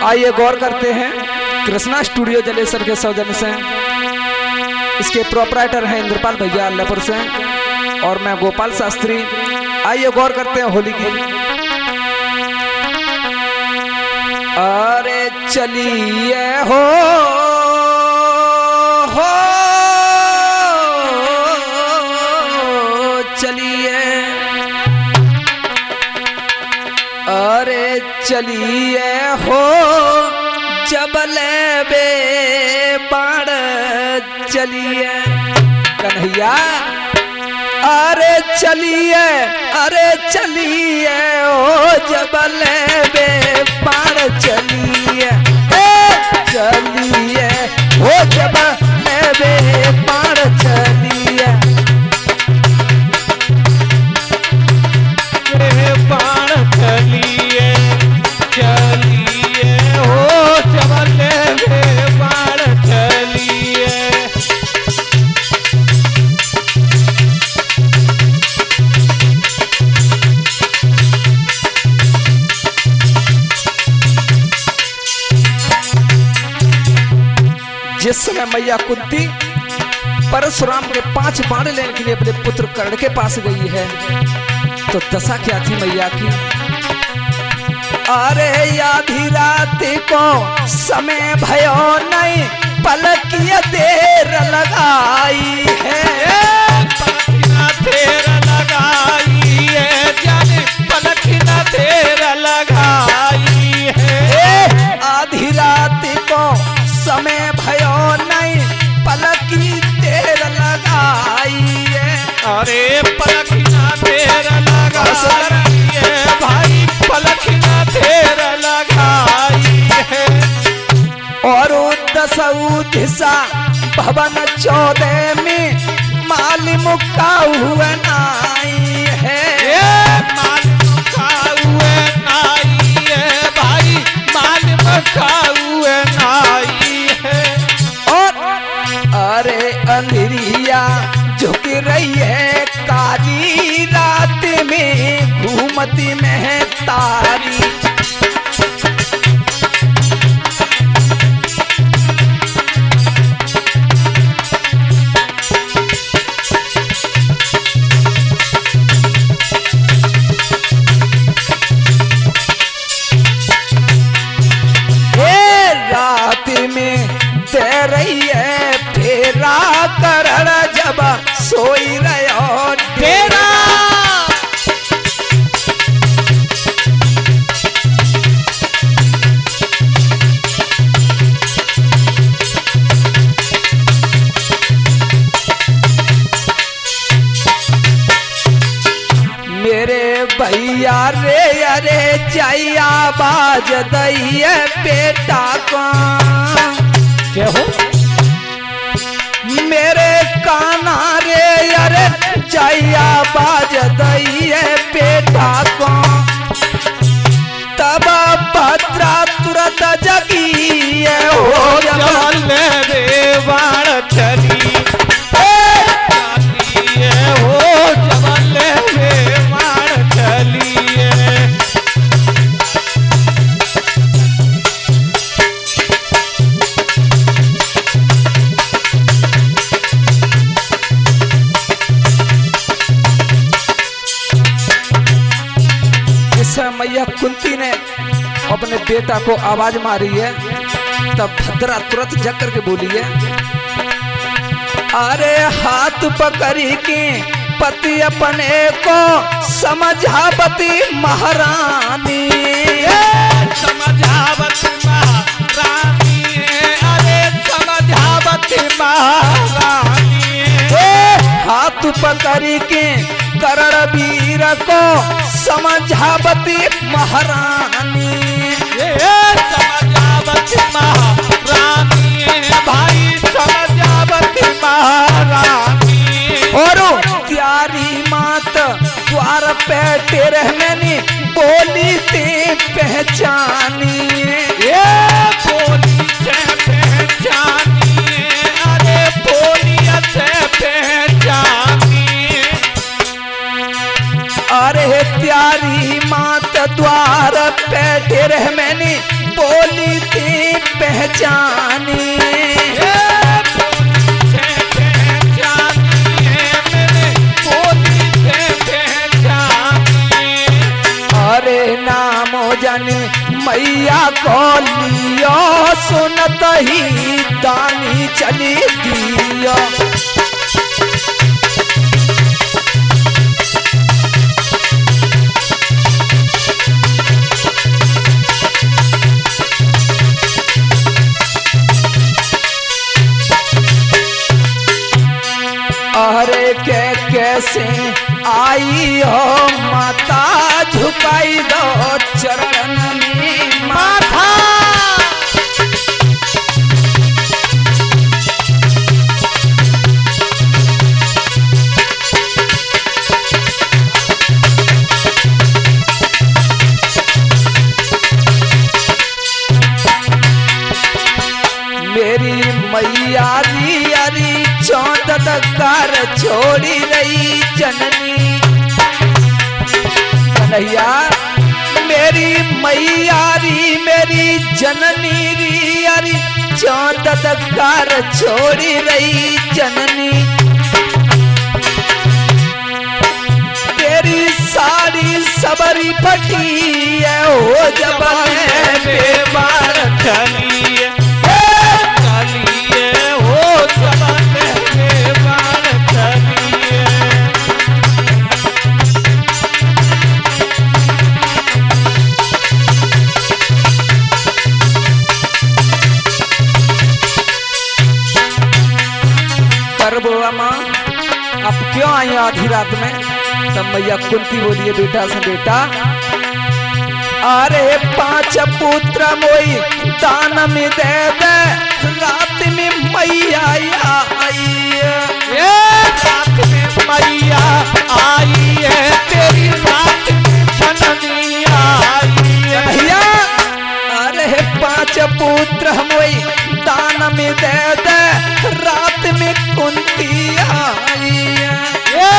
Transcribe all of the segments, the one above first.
आइए गौर करते हैं कृष्णा स्टूडियो जलेसर के सौजन्य से। इसके प्रोपराइटर हैं इंद्रपाल भैया अल्लाहपुर से और मैं गोपाल शास्त्री। आइए गौर करते हैं होली की। अरे चलिए हो चलिए, अरे चलिए हो जबले बे बाण चलिए कन्हैया। अरे चलिए ओ जबले बे बाण चलिए, चलिए हो जबले बे बाण चलिए, बाण चलिए, चलिए हो जबले बे बाण चलिए। जिस समय मैया कुंती परशुराम के 5 बाण लेने के लिए अपने पुत्र कर्ण के पास गई है तो दशा क्या थी मैया की। अरे आधी रात को समय भयो नहीं, पलकिया देर लगाई है, पलकिना देर लगाई है, जाने पलकिना देर लगाई है। आधी रात को समय भयो नहीं, पलकी देर लगाई है। अरे पलकिना देर लगाई है भाई, पलकिना देर लगाई है। और दसऊ दिशा भवन 14 में माल मुक्का हुआ नाई है, माल मुक्का हुए नाई है भाई, माल मुक्का हुए नाई है। और अरे अंधेरिया झुक रही है काली रात में घूमती में तारी। रात में दे रही है फेरा करण जब सोई रहो डेरा। मेरे भैया रे अरे जाइया बाज दैया बेटा को क्या हो, मेरे काना रे अरे जाइया बाज दैया बेटा को। तब भद्रा तुरंत जगी हो जबले बे बाण चली, हो जबले बे बाण चलिए। मैया कुंती ने अपने बेटा को आवाज मारी है तब भद्रा तुरंत जग करके बोली है। अरे हाथ पकड़ी के पति अपने को समझावती महारानी, समझावती महारानी, अरे समझावती महारानी। हाथ पकड़ी के करण वीर को समझावती महारानी, समझावती महारानी भाई, समझावती महारानी। और प्यारी मात द्वार पे तेरहनी बोली ते पहचानी, बोली से पहचानी, अरे बोली से पहचानी। अरे प्यारी मात द्वार पे तेरहनी बोली थी पहचानी। अरे नामो जाने मैया को लियो सुनत ही दानी चली दियो। अरे के कैसे आई हो माता झुकाई दो चरण में माथा। मेरी मैया री अरी चौदह कार छोड़ी रही जननी कन्हैया। मेरी मैया री मेरी जननी री अरी चौदह कार छोड़ी रही जननी। तेरी साड़ी सबरी फटी है हो जबल बेबार चलिए हो जबल बेबार चलिए। करबोआ माँ आप क्यों आई आधी रात में? तब मैया कुंती बोलिए बेटा से बेटा अरे 5 पुत्र मोई दान में दे दे रात में मैया आई। ये रात में मैया आई है तेरी रात में जननी आई है। भैया अरे 5 पुत्र मोई दान में दे दे रात में कुंती आई है। ये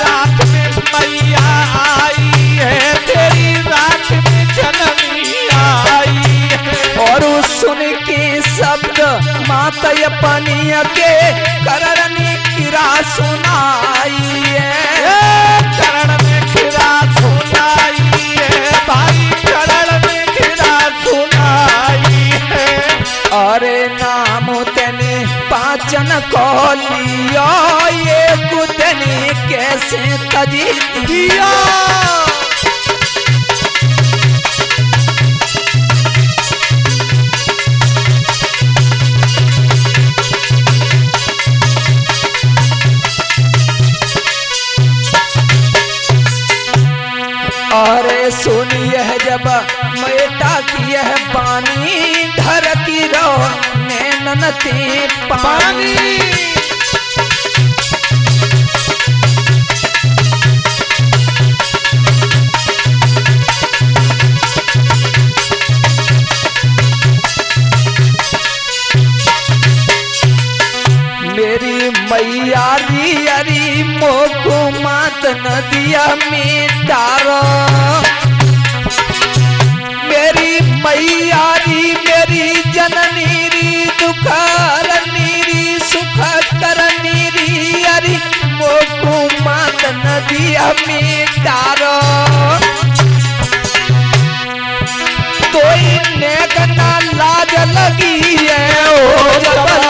रात में मैया आई है तेरी रात में जननी आई है। और सुन के शब्द माता पनिया के करनी किरा सुनाई है। चरण में खिरा सुनाई है भाई चरण में खिरा सुनाई है। अरे नाम तेने पाचन को लियो ये कुतने कैसे तजी दिया। अरे सुनिए जब बेटा की यह पानी धर की रो नैनती पानी। मेरी मैया री अरी मोको मात नदिया में डारो। मेरी मैया री मेरी जननी री दुख करनी री सुख करनी री अरी मोको मात नदिया में डारो। तो नेकना लाज लगी है ओ जबल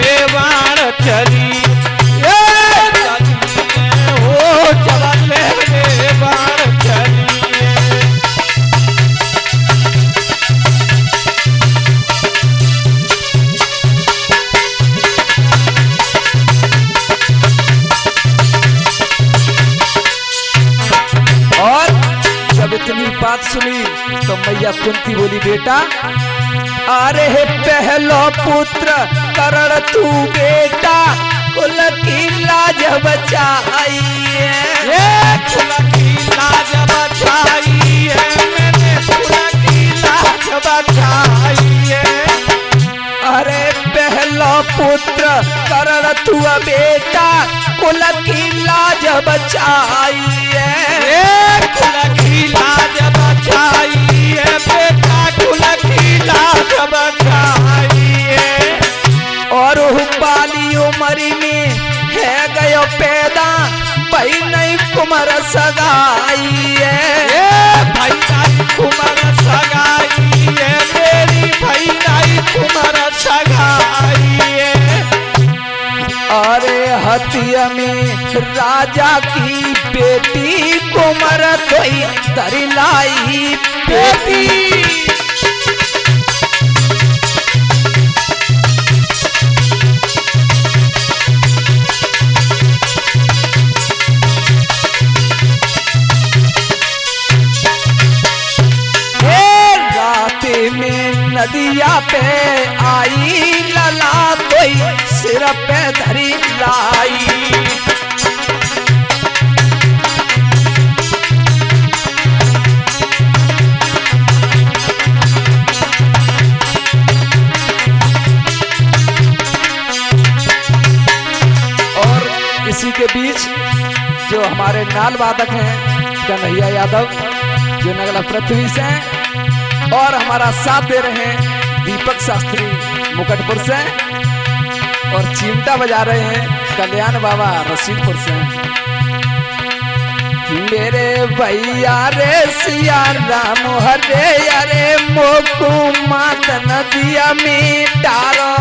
बेबार चली हो जबल बेबार चलिए। और जब इतनी बात सुनी तो मैया कुंती बोली बेटा अरे पहलो पुत्र करण तू बेटा कुल की लाज बचाई है। कुल की लाज बचाई है मैंने कुल की लाज बचाई है। अरे पहलो पुत्र करण तू बेटा कुल की लाज बचाई है। कुल की लाज बचाई है बेटा कुल की सगाई है। ए भाई नाई कुमार सगाई है, मेरी भाई नाई कुमार सगाई है। अरे हतिया में राजा की बेटी कुमार धोई दरिलाई बेटी। नदिया पे आई लला कोई सिर पे धरी लाई। और इसी के बीच जो हमारे नाल वादक हैं कन्हैया यादव जो नगला पृथ्वी से, और हमारा साथ दे रहे हैं दीपक शास्त्री मुकटपुर से, और चिमटा बजा रहे हैं कल्याण बाबा रसीदपुर से। मेरे भैया रे सिया राम हरे अरे मोकू मात नदिया में डारो।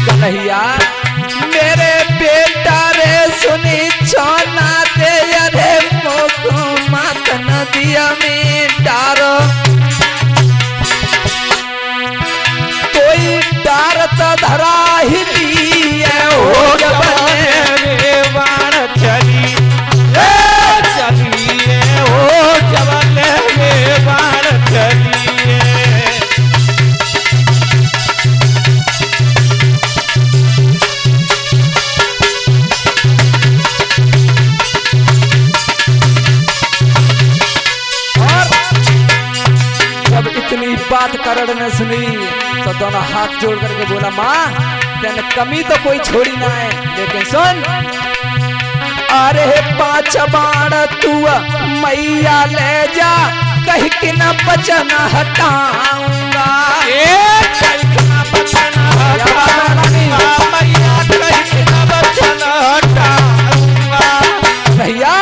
कन्हैया मेरे बेटा रे सुनी छोना दे अरे मोकू मात नदिया में डारो। कोई डारत धरा ही लिए हो जबले बाण चली चलिए, हो जबले बाण चलिए। इतनी बात करण ने सुनी तो दोनों हाथ जोड़ करके बोला माँ तेने कमी तो कोई छोड़ी ना है, लेकिन सुन अरे 5 बाण तू मैया ले जा कहीं कि न बचन हटाऊंगा। कहीं कि न बचन हटाऊंगा मैया, कहीं कि न बचन हटाऊंगा। भैया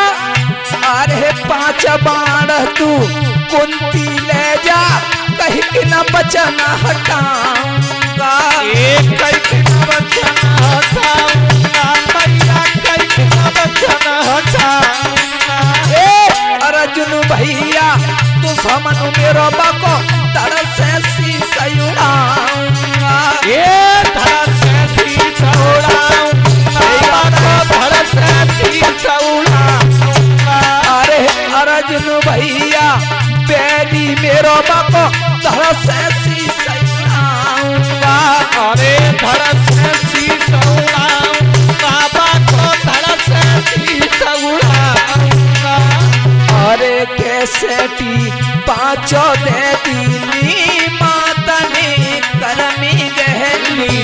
अरे 5 बाण तू कुंती ले जा कहीं कि न बचन हटाऊंगा। कहीं कि न बचन हटाऊंगा मैया, कहीं कि न बचन हटाऊंगा। अर्जुन भैया तू समनु मेरो बाको धड़ से शीश उड़ाऊंगा। धड़ से शीश उड़ाऊंगा, धड़ से शीश उड़ाऊंगा। अरे अर्जुन भैया बेली मेरो बाको धड़ से शीश उड़ाऊंगा। अरे धड़ से शीश उड़ाऊंगा बाको, धड़ से शीश उड़ाऊंगा। अरे कैसेटी 5 दे दीनी माता ने करमी गहनी।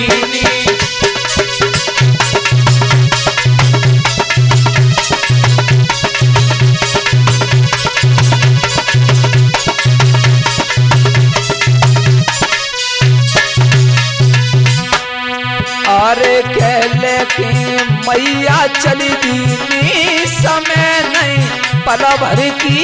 अरे कहले कि मैया चली दीनी समय नहीं पल भर की।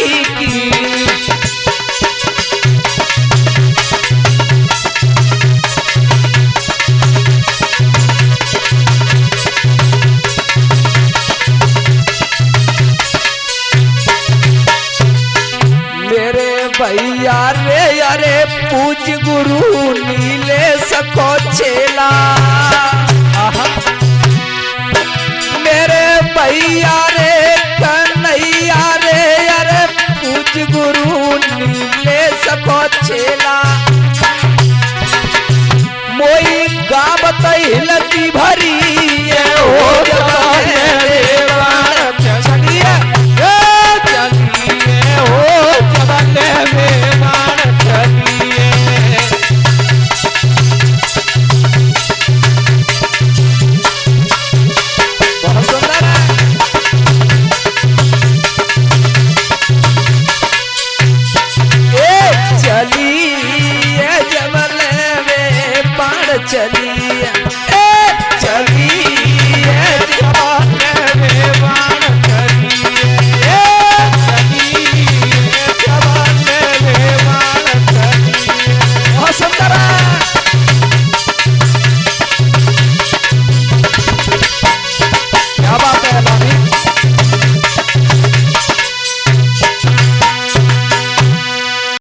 मेरे भैया रे अरे पूज गुरु नीले सको चेला। मेरे भैया रे कन्हैया रे अरे पूज गुरु नीले सको चेला। मोई गावत हिलती भरी हो चलिए हो जबले में बाण चलिए। बहुत सुंदर है। चलिए जबले में बाण चलिए।